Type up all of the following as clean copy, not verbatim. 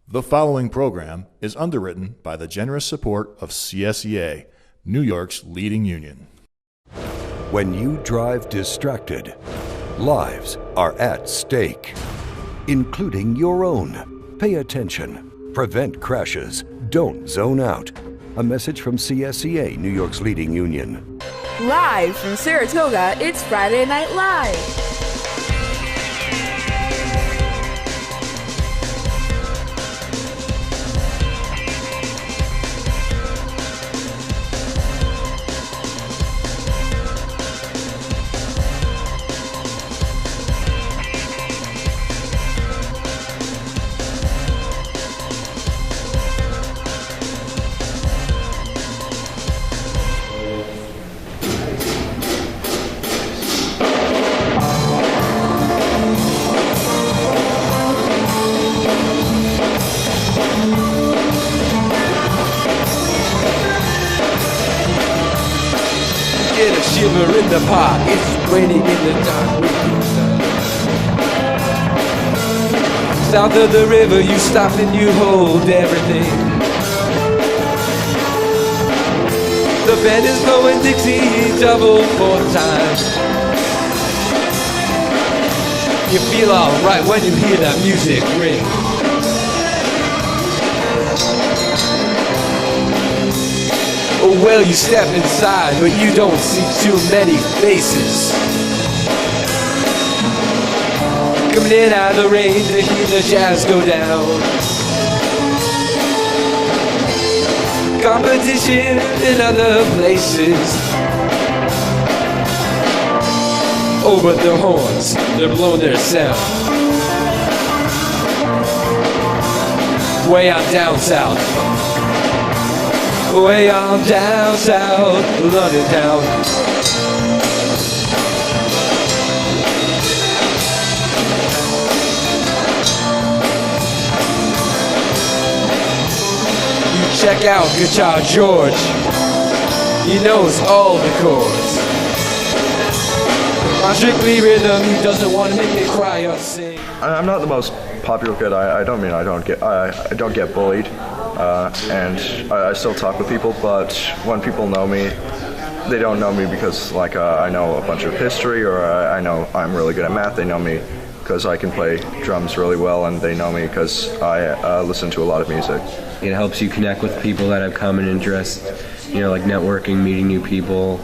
The following program is underwritten by the generous support of CSEA, New York's leading union. When you drive distracted, lives are at stake, including your own. Pay attention. Prevent crashes. Don't zone out. A message from CSEA, New York's leading union. Live from Saratoga, it's Friday Night Live. Shiver in the park, it's raining in the dark. South of the river, you stop and you hold everything. The band is going Dixie double 4 times. You feel alright when you hear that music ring. Well, you step inside, but you don't see too many faces. Coming in out of the rain to hear the jazz go down. Competition in other places. Oh, but their horns, they're blowing their sound. Way on down south. Way on down south, London town. You check out Guitar George. He knows all the chords. On Strictly Rhythm, he doesn't want to make me cry or sing. I'm not the most popular kid. I don't mean I don't get bullied. And I still talk with people, but when people know me, they don't know me because I know a bunch of history, or I know I'm really good at math. They know me because I can play drums really well, and they know me because I listen to a lot of music. It helps you connect with people that have common interests, like networking, meeting new people,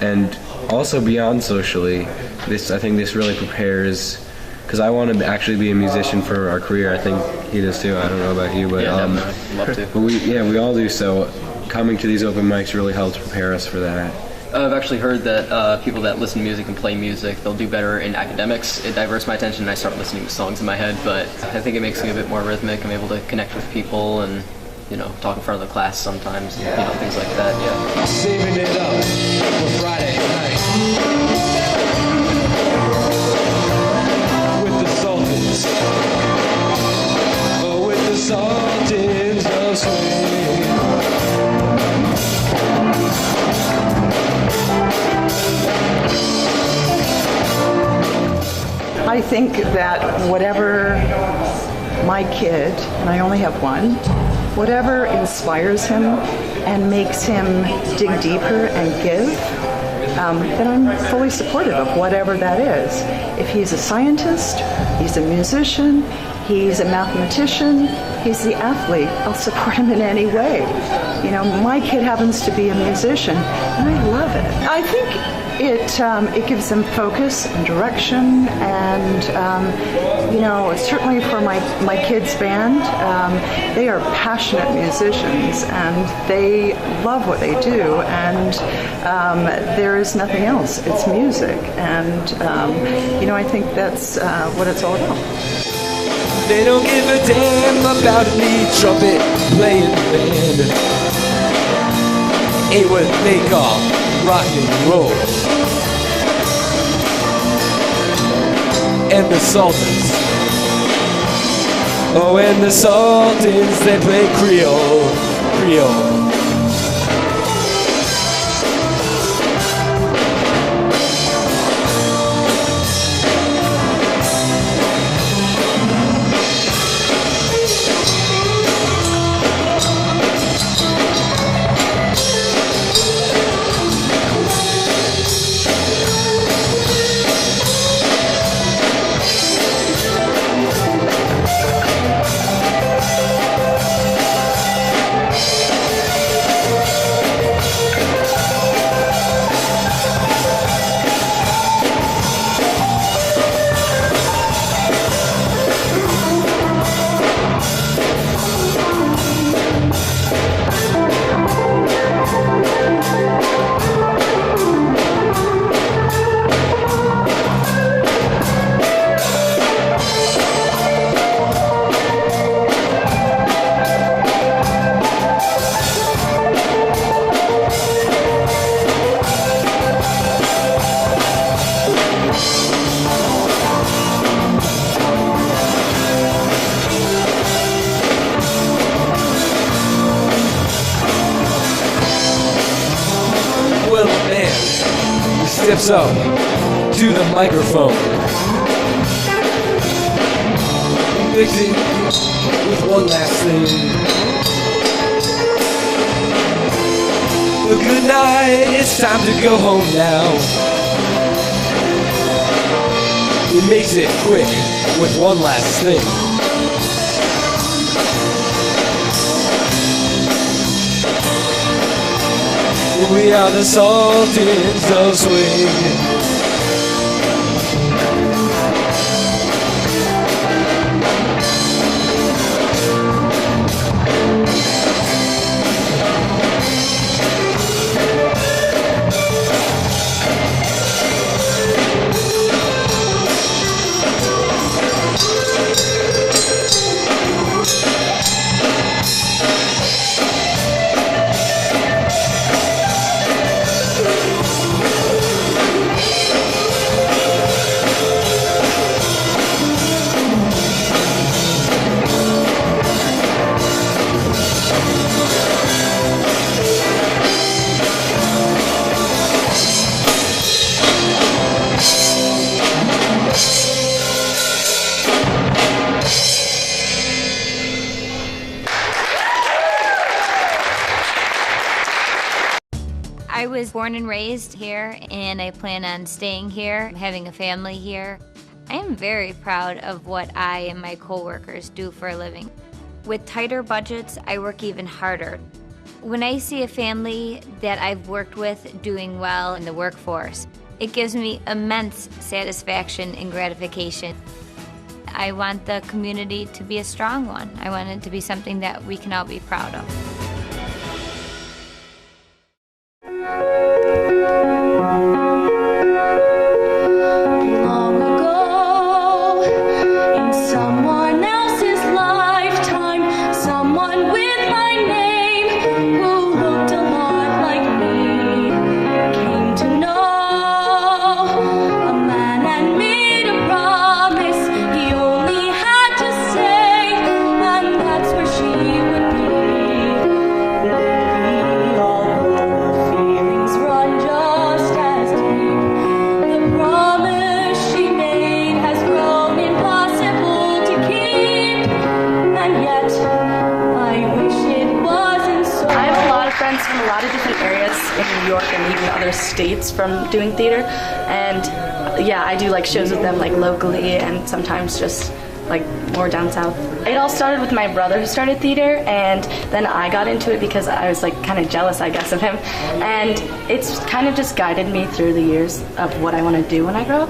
and also beyond socially. I think this really prepares. Because I want to actually be a musician for our career. I think he does too. I don't know about you, but love to. But we all do. So coming to these open mics really helps prepare us for that. I've actually heard that people that listen to music and play music, they'll do better in academics. It diverts my attention and I start listening to songs in my head, but I think it makes me a bit more rhythmic. I'm able to connect with people and, talk in front of the class sometimes, things like that, yeah. Saving it up for Friday night. Oh, with the Sultans of Swing. I think that whatever my kid, and I only have one, whatever inspires him and makes him dig deeper and give, then I'm fully supportive of whatever that is. If he's a scientist, he's a musician, he's a mathematician, he's the athlete, I'll support him in any way. My kid happens to be a musician, and I love it. I think it gives them focus and direction, and certainly for my kids' band, they are passionate musicians and they love what they do, and there is nothing else. It's music, and I think that's what it's all about. They don't give a damn about any trumpet playing band. Ain't what they call rock and roll. And the Sultans. Oh, and the Sultans, they play Creole. steps up to the microphone. Mix it with one last thing. Well, good night, it's time to go home now. He makes it quick with one last thing. We are the Sultans of Swing. I was born and raised here, and I plan on staying here, having a family here. I am very proud of what I and my coworkers do for a living. With tighter budgets, I work even harder. When I see a family that I've worked with doing well in the workforce, it gives me immense satisfaction and gratification. I want the community to be a strong one. I want it to be something that we can all be proud of. States from doing theater, and yeah, I do like shows with them like locally and sometimes just like more down south. It all started with my brother who started theater, and then I got into it because I was like kind of jealous, I guess, of him, and it's kind of just guided me through the years of what I want to do when I grow up.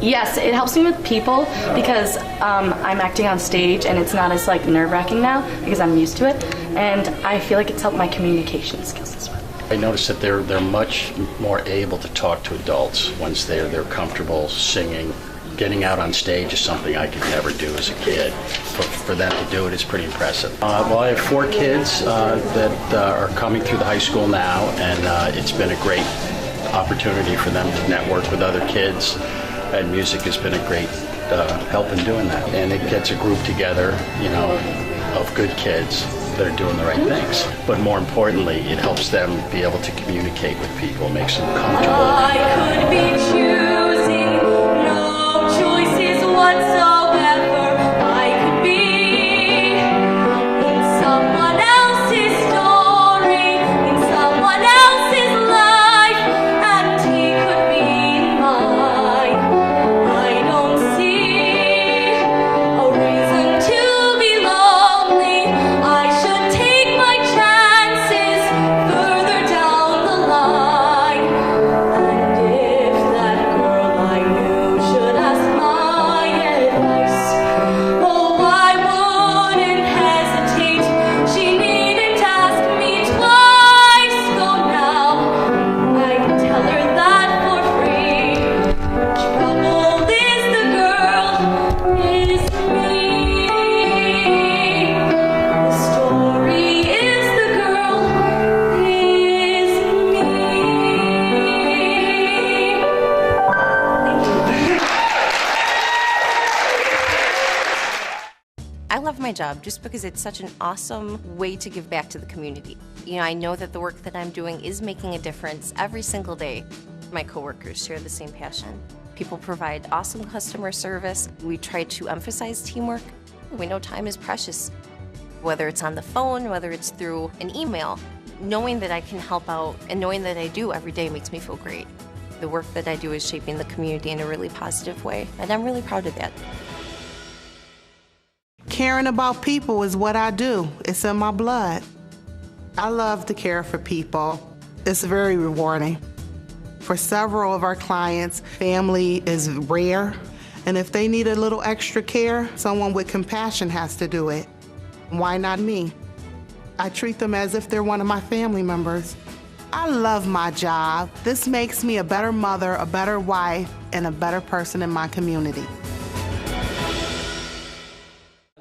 Yes, it helps me with people because I'm acting on stage and it's not as like nerve-wracking now because I'm used to it, and I feel like it's helped my communication skills as well. I noticed that they're much more able to talk to adults once they're comfortable singing. Getting out on stage is something I could never do as a kid. For them to do it is pretty impressive. Well, I have 4 kids that are coming through the high school now, and it's been a great opportunity for them to network with other kids, and music has been a great help in doing that. And it gets a group together, you know, of good kids that are doing the right things. But more importantly, it helps them be able to communicate with people, makes them comfortable. I could be choosing no choices whatsoever. I could be in someone else's story, in someone else's life, and he could be in mine. I don't see a reason to be lonely. I should take my chances further down the line. And if that girl I knew should ask my advice, oh, I wouldn't hesitate. She needn't ask me twice. So now I can tell her that for free. Trouble is the girl, is me. The story is the girl, is me. I love my job just because it's such an awesome way to give back to the community. You know, I know that the work that I'm doing is making a difference every single day. My coworkers share the same passion. People provide awesome customer service. We try to emphasize teamwork. We know time is precious. Whether it's on the phone, whether it's through an email, knowing that I can help out and knowing that I do every day makes me feel great. The work that I do is shaping the community in a really positive way, and I'm really proud of that. Caring about people is what I do. It's in my blood. I love to care for people. It's very rewarding. For several of our clients, family is rare, and if they need a little extra care, someone with compassion has to do it. Why not me? I treat them as if they're one of my family members. I love my job. This makes me a better mother, a better wife, and a better person in my community.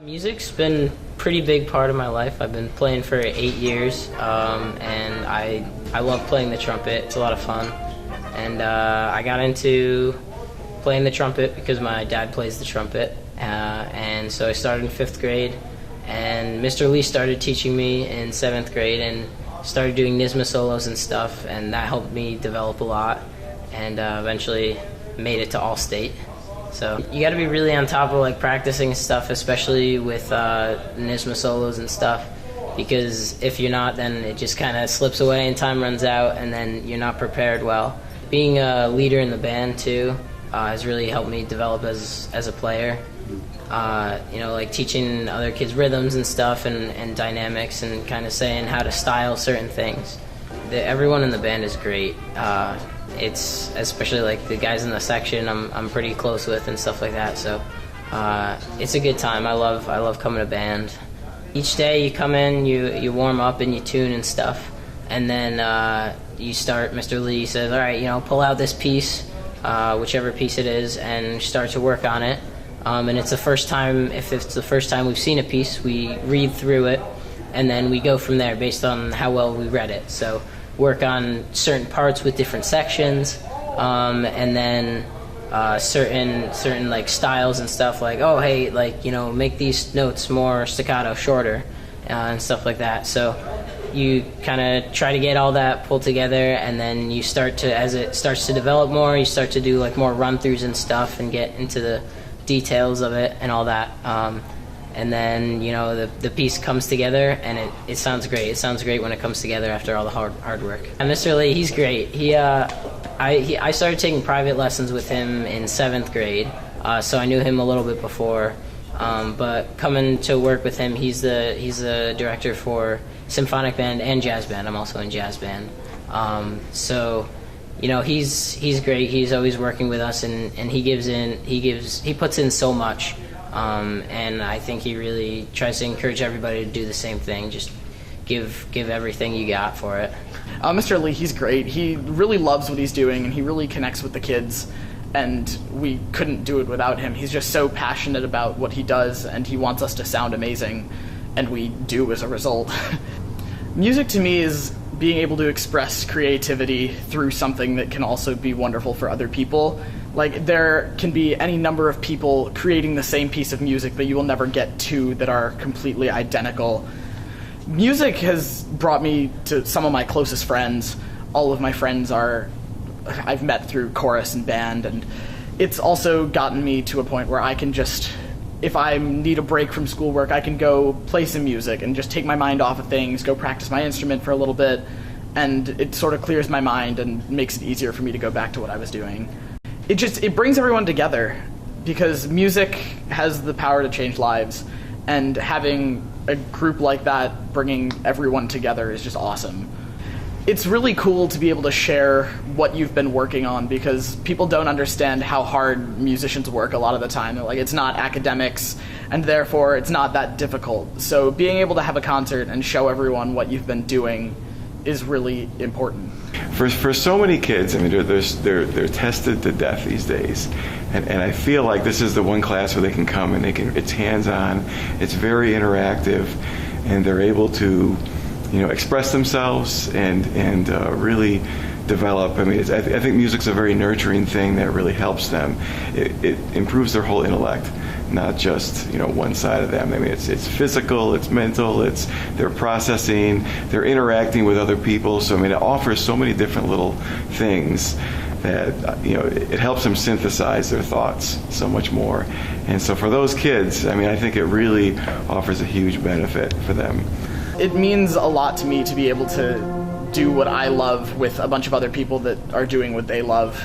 Music's been a pretty big part of my life. I've been playing for 8 years, and I love playing the trumpet. It's a lot of fun. And I got into playing the trumpet because my dad plays the trumpet. And so I started in 5th grade, and Mr. Lee started teaching me in 7th grade and started doing NYSSMA solos and stuff, and that helped me develop a lot, and eventually made it to All-State. So you got to be really on top of like practicing stuff, especially with NYSSMA solos and stuff, because if you're not, then it just kind of slips away and time runs out, and then you're not prepared well. Being a leader in the band too has really helped me develop as a player. You know, like teaching other kids rhythms and stuff and dynamics and kind of saying how to style certain things. Everyone in the band is great. It's especially like the guys in the section I'm pretty close with and stuff like that. So it's a good time. I love coming to band. Each day you come in, you warm up and you tune and stuff, and then you start. Mr. Lee says, "All right, you know, pull out this piece, whichever piece it is, and start to work on it." And it's the first time. If it's the first time we've seen a piece, we read through it, and then we go from there based on how well we read it. So work on certain parts with different sections, and then certain like styles and stuff. Like, oh hey, like, you know, make these notes more staccato, shorter, and stuff like that. So you kind of try to get all that pulled together, and then you start to, as it starts to develop more, you start to do like more run-throughs and stuff and get into the details of it and all that. And then, you know, the piece comes together, and it sounds great. It sounds great when it comes together after all the hard work. And Mr. Lee, he's great. I started taking private lessons with him in 7th grade, so I knew him a little bit before. But coming to work with him, he's the director for symphonic band and jazz band. I'm also in jazz band. So, you know, he's great. He's always working with us, and he puts in so much. And I think he really tries to encourage everybody to do the same thing. Just give everything you got for it. Mr. Lee, he's great. He really loves what he's doing, and he really connects with the kids, and we couldn't do it without him. He's just so passionate about what he does, and he wants us to sound amazing, and we do as a result. Music to me is being able to express creativity through something that can also be wonderful for other people. Like, there can be any number of people creating the same piece of music, but you will never get two that are completely identical. Music has brought me to some of my closest friends. All of my friends I've met through chorus and band, and it's also gotten me to a point where I can just, if I need a break from schoolwork, I can go play some music and just take my mind off of things, go practice my instrument for a little bit, and it sort of clears my mind and makes it easier for me to go back to what I was doing. It brings everyone together, because music has the power to change lives, and having a group like that bringing everyone together is just awesome. It's really cool to be able to share what you've been working on, because people don't understand how hard musicians work a lot of the time. They're like, it's not academics, and therefore it's not that difficult. So being able to have a concert and show everyone what you've been doing is really important. For so many kids, I mean, they're tested to death these days, and I feel like this is the one class where they can come and it's hands-on, it's very interactive, and they're able to, you know, express themselves and really develop. I mean, I think music's a very nurturing thing that really helps them. It improves their whole intellect, not just, you know, one side of them. I mean, it's physical, it's mental, they're processing, they're interacting with other people. So I mean, it offers so many different little things, that it helps them synthesize their thoughts so much more. And so for those kids, I mean, I think it really offers a huge benefit for them. It means a lot to me to be able to do what I love with a bunch of other people that are doing what they love.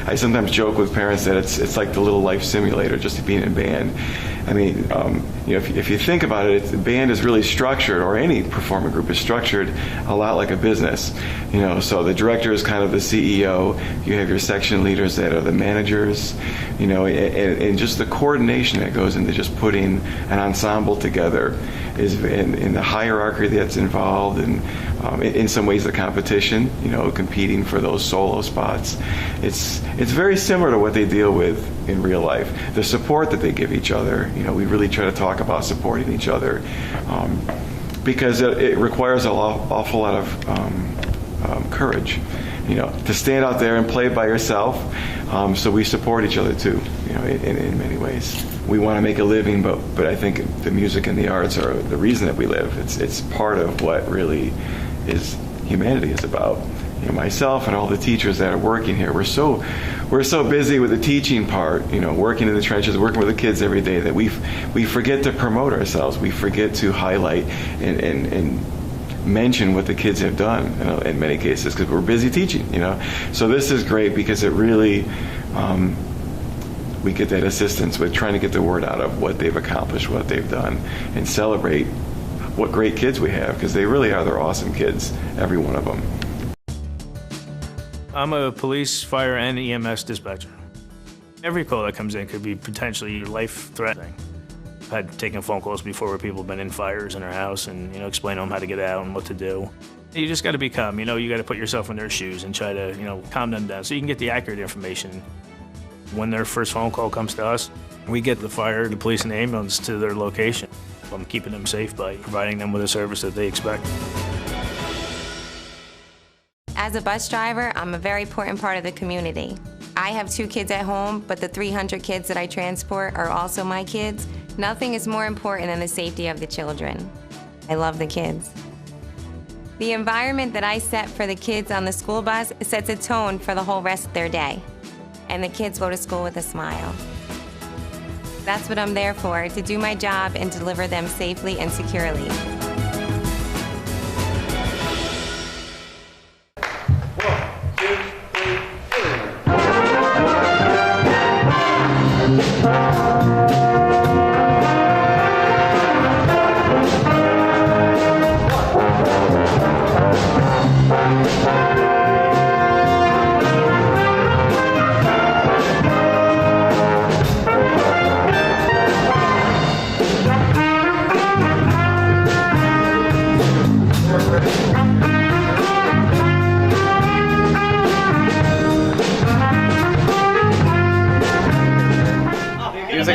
I sometimes joke with parents that it's like the little life simulator just to be in a band. I mean, if you think about it, the band is really structured, or any performing group is structured a lot like a business. So the director is kind of the CEO. You have your section leaders that are the managers. And just the coordination that goes into just putting an ensemble together is in the hierarchy that's involved, and in some ways the competition, competing for those solo spots. It's very similar to what they deal with in real life. The support that they give each other, we really try to talk about supporting each other, because it requires an awful lot of courage, to stand out there and play by yourself. So we support each other too, in many ways. We want to make a living, but I think the music and the arts are the reason that we live. It's part of what really humanity is about. Myself and all the teachers that are working here, we're so busy with the teaching part, working in the trenches, working with the kids every day, that we forget to promote ourselves. We forget to highlight and mention what the kids have done in many cases, because we're busy teaching. So this is great because it really we get that assistance with trying to get the word out of what they've accomplished, what they've done, and celebrate what great kids we have, because they really are. They're awesome kids, every one of them. I'm a police, fire, and EMS dispatcher. Every call that comes in could be potentially life-threatening. I've had taken phone calls before where people have been in fires in their house and, explain to them how to get out and what to do. You just got to be calm. You got to put yourself in their shoes and try to, calm them down so you can get the accurate information. When their first phone call comes to us, we get the fire, the police, and the ambulance to their location. I'm keeping them safe by providing them with a service that they expect. As a bus driver, I'm a very important part of the community. I have 2 kids at home, but the 300 kids that I transport are also my kids. Nothing is more important than the safety of the children. I love the kids. The environment that I set for the kids on the school bus sets a tone for the whole rest of their day. And the kids go to school with a smile. That's what I'm there for, to do my job and deliver them safely and securely.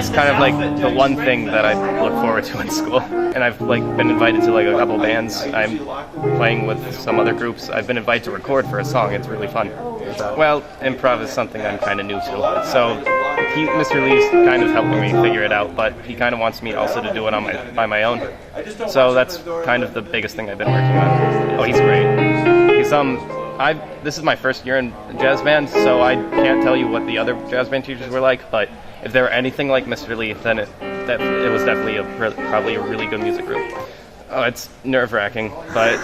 It's kind of like the one thing that I look forward to in school. And I've like been invited to like a couple bands. I'm playing with some other groups. I've been invited to record for a song. It's really fun. Well, improv is something I'm kind of new to. So Mr. Lee's kind of helping me figure it out, but he kind of wants me also to do it by my own. So that's kind of the biggest thing I've been working on. Oh, he's great. This is my first year in jazz band, so I can't tell you what the other jazz band teachers were like, but if they were anything like Mr. Lee, then it was definitely probably a really good music group. Oh, it's nerve-wracking, but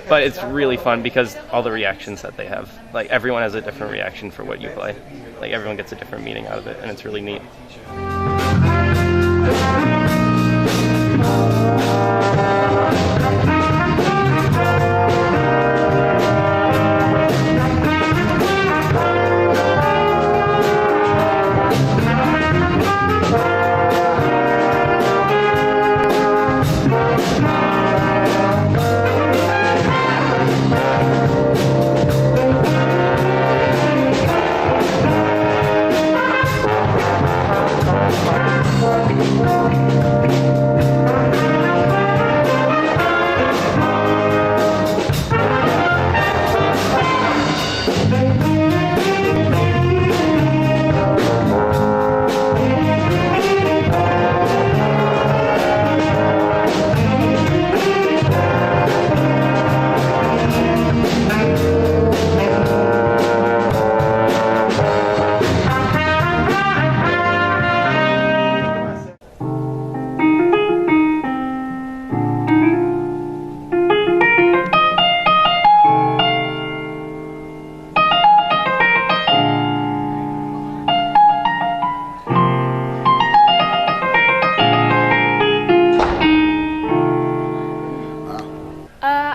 but it's really fun because all the reactions that they have. Like everyone has a different reaction for what you play. Like everyone gets a different meaning out of it, and it's really neat.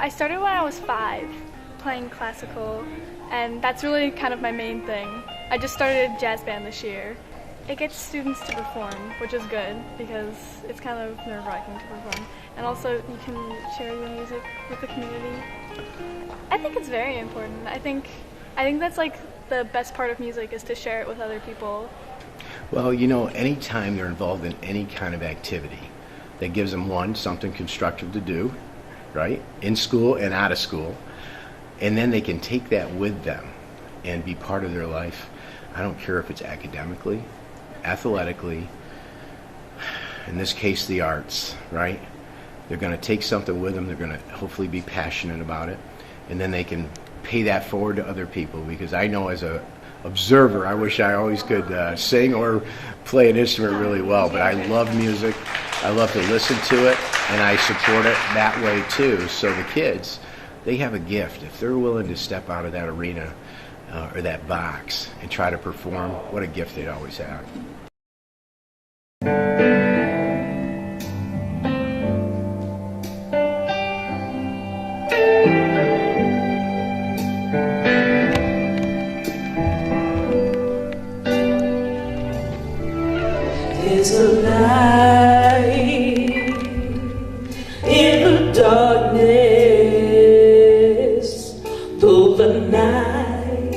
I started when I was 5, playing classical, and that's really kind of my main thing. I just started jazz band this year. It gets students to perform, which is good because it's kind of nerve-wracking to perform. And also you can share your music with the community. I think it's very important. I think that's like the best part of music is to share it with other people. Well, you know, anytime they're involved in any kind of activity that gives them something constructive to do, right, in school and out of school, and then they can take that with them and be part of their life. I don't care if it's academically, athletically, in this case the arts, right? They're going to take something with them, they're going to hopefully be passionate about it, and then they can pay that forward to other people, because I know as a observer, I wish I always could sing or play an instrument really well, but I love music, I love to listen to it, and I support it that way too. So the kids, they have a gift. If they're willing to step out of that arena or that box and try to perform, what a gift they'd always have. There's a light in the darkness, though the night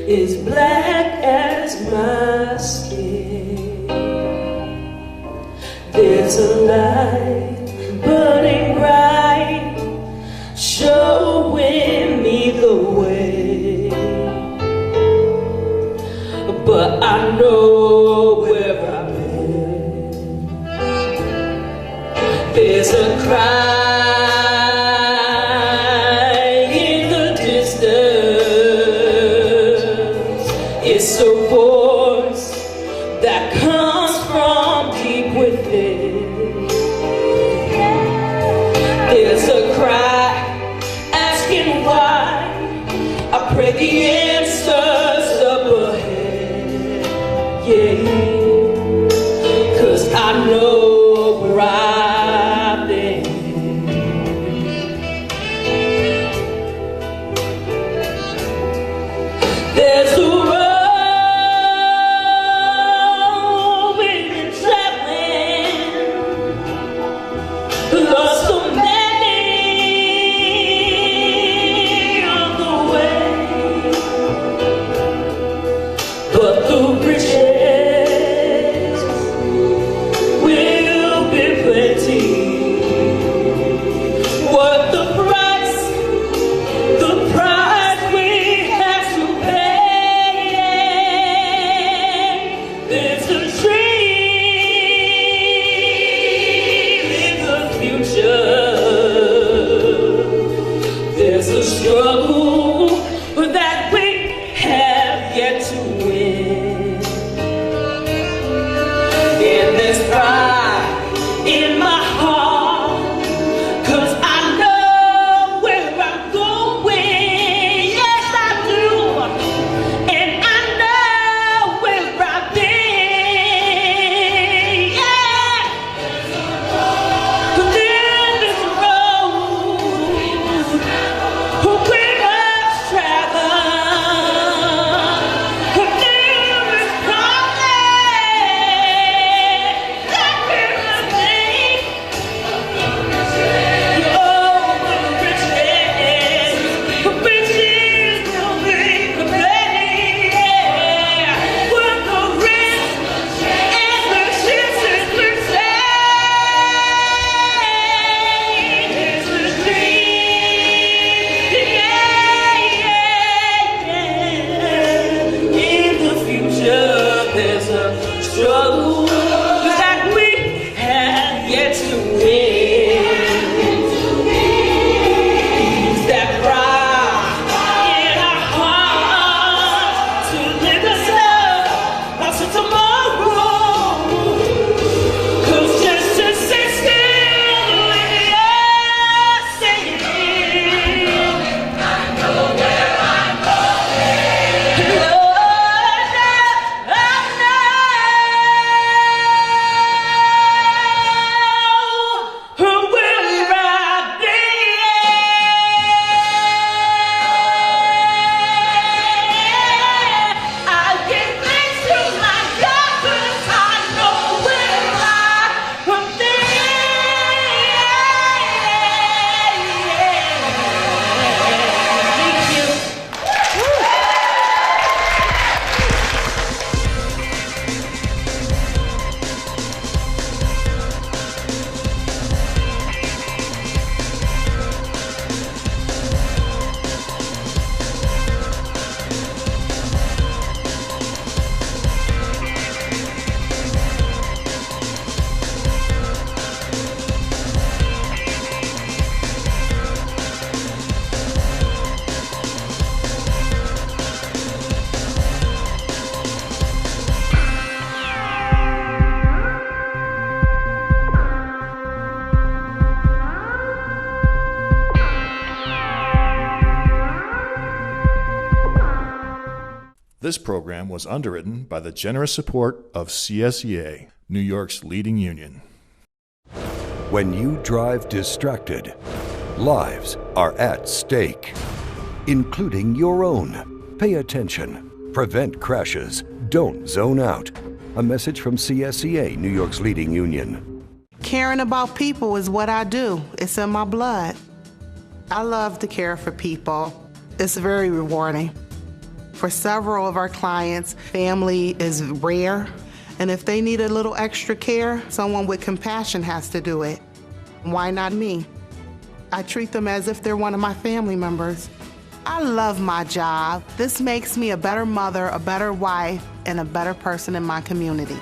is black as my skin. There's a light burning bright, showing me the way, but I know where I'm at. There's a cry in the distance. It's a voice that comes from deep within. There's a cry asking why. I pray the answer's up ahead. Yeah, 'cause I know where I've been. This program was underwritten by the generous support of CSEA, New York's leading union. When you drive distracted, lives are at stake, including your own. Pay attention. Prevent crashes. Don't zone out. A message from CSEA, New York's leading union. Caring about people is what I do. It's in my blood. I love to care for people. It's very rewarding. For several of our clients, family is rare, and if they need a little extra care, someone with compassion has to do it. Why not me? I treat them as if they're one of my family members. I love my job. This makes me a better mother, a better wife, and a better person in my community.